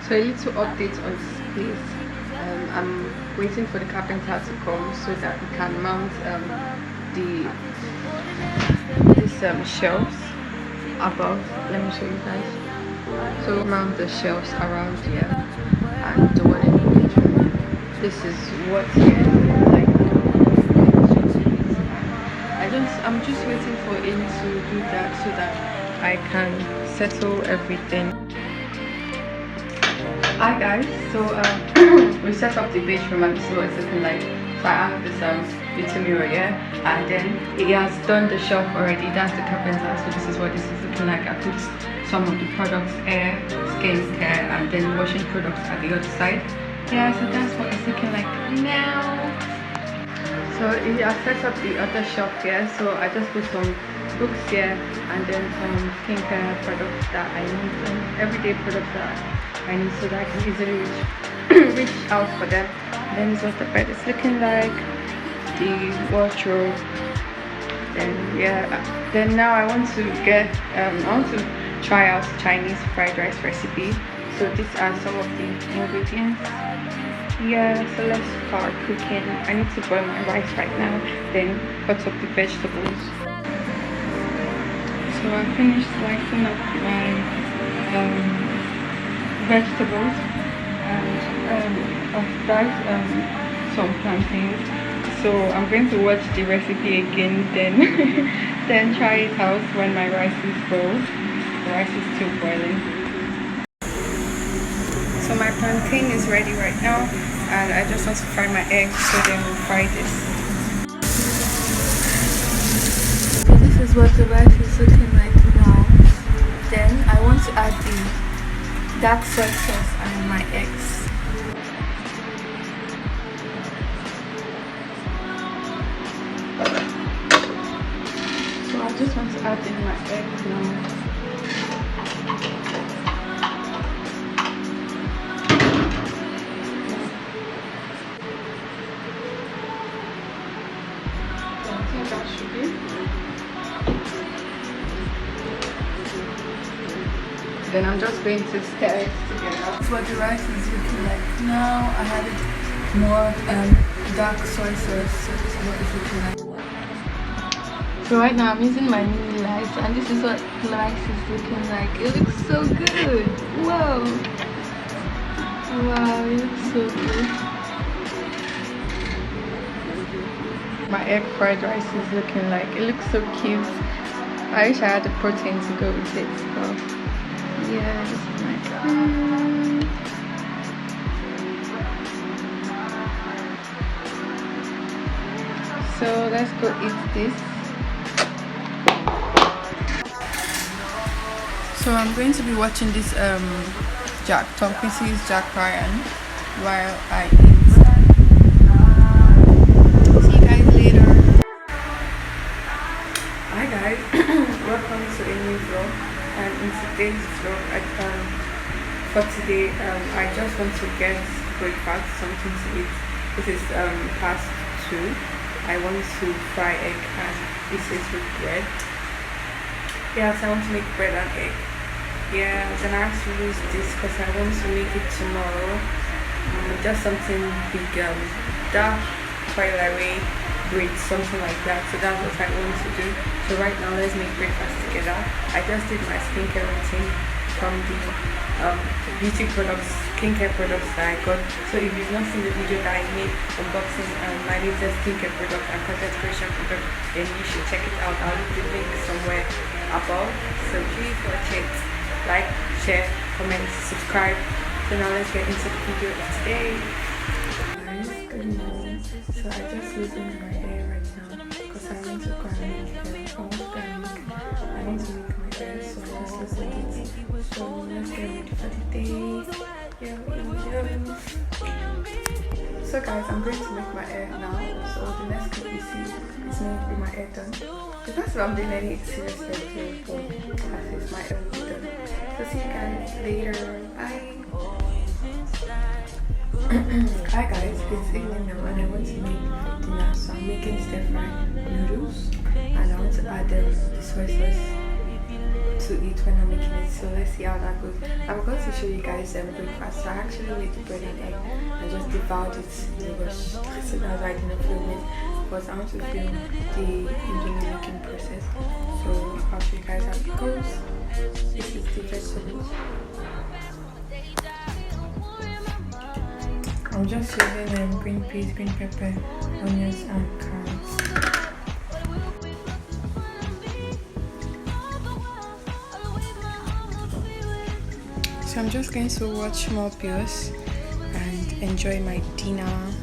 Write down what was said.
So a little update on this place. I'm waiting for the carpenter to come so that we can mount the shelves above. Let me show you guys. So mount the shelves around here and the one in the bedroom. This is what here like. I'm just waiting for him to do that so that I can settle everything. Hi guys, so we set up the bedroom and this is what it's looking like. So I have this little mirror here, and then he has done the shelf already. That's the carpenter. So this is what this is looking like. I put some of the products, hair, skincare, and then washing products at the other side. Yeah, so that's what it's looking like now. So he has set up the other shelf here. So I just put some books here and then some skincare products that I need, and everyday products that I need so that I can easily reach out for them. Then this is what the bed is looking like, the wardrobe. Then yeah, then now I want to get I want to try out Chinese fried rice recipe. So these are some of the ingredients. Yeah, so let's start cooking. I need to boil my rice right now, then cut up the vegetables. So I finished slicing up my vegetables, and I've fried some plantains. So I'm going to watch the recipe again, then then try it out when my rice is boiled. The rice is still boiling. So my plantain is ready right now, and I just want to fry my eggs, so then we'll fry this. So this is what the rice is looking like now. Then I want to add the dark soy sauce and my eggs. So I just want to add in my eggs now. Then I'm just going to stir it together. That's what the rice is looking like now. I added more dark soy sauce, so this is what it's looking like. So right now I'm using my mini lights, and this is what the rice is looking like. It looks so good. Whoa! Wow, it looks so good. My egg fried rice is looking like. It looks so cute. I wish I had the protein to go with it. So yeah, this is my food. So let's go eat this. So I'm going to be watching this Tom Quincy's Jack Ryan while I eat. See you guys later. Hi guys, welcome to a new vlog. And in today's vlog, for today, I just want to get breakfast, something to eat. This is past 2. I want to fry egg and this is with bread. Yes, I want to make bread and egg. Yeah, then I have to use this because I want to make it tomorrow. Just something big, dark, away bread, something like that. So that's what I want to do. So right now let's make breakfast together. I just did my skincare routine from the beauty products, skincare products that I got. So if you've not seen the video that I made unboxing my latest skincare product and content creation product, then you should check it out. I'll leave the link somewhere above. So please watch it, like, share, comment, subscribe. So now let's get into the video today. Guys, good morning. So I just loosened my hair right now because I want to go and make hair. I want to make my hair, so I just loosened it. So let's get ready for the day. Yeah. So guys, I'm going to make my hair now. So the next clip you see is me with my hair done. Because I'm doing any serious hair for classes, my hair will be done. So see you guys later. Bye. Hi guys, it's evening now and I want to make dinner, so I'm making stir-fried noodles and I want to add the soy sauce to eat when I'm making it. So let's see how that goes. I'm going to show you guys breakfast. So I actually made the bread and egg and just devoured it in a rush. So that's why I didn't film it. Because I want to film the indomie making process. So I'll show you guys how it goes. This is the vegetables. I'm just using green peas, green pepper, onions and carrots. So I'm just going to watch more videos and enjoy my dinner.